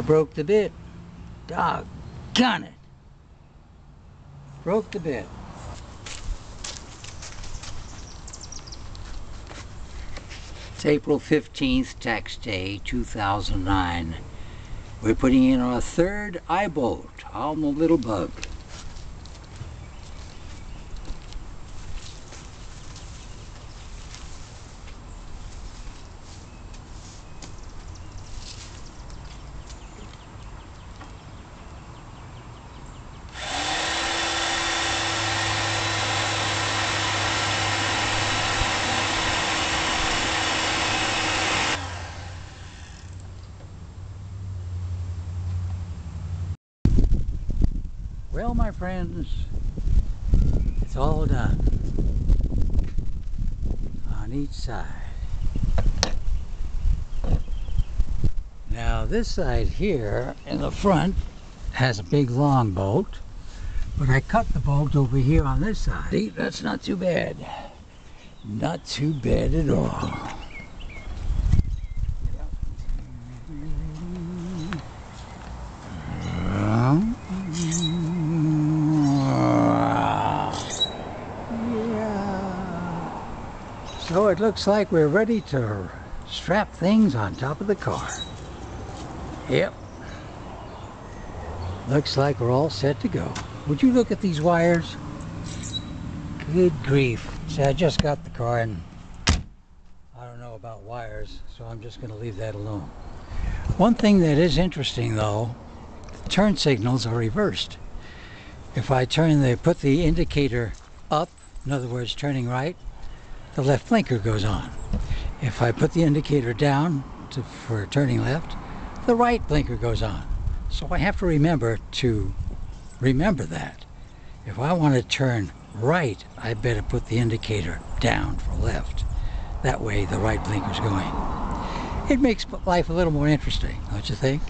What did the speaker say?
I broke the bit. Doggone it. Broke the bit. It's April 15th, tax day, 2009. We're putting in our third eye bolt on the little bug. Well, my friends, it's all done on each side. Now this side here in the front has a big long bolt, but I cut the bolt over here on this side. See, that's not too bad. Not too bad at all. So it looks like we're ready to strap things on top of the car. Yep. Looks like we're all set to go. Would you look at these wires? Good grief. See, I just got the car and I don't know about wires, so I'm just going to leave that alone. One thing that is interesting though, the turn signals are reversed. If I put the indicator up, in other words turning right, the left blinker goes on. If I put the indicator down for turning left, the right blinker goes on. So I have to remember that. If I want to turn right, I better put the indicator down for left. That way the right blinker's going. It makes life a little more interesting, don't you think?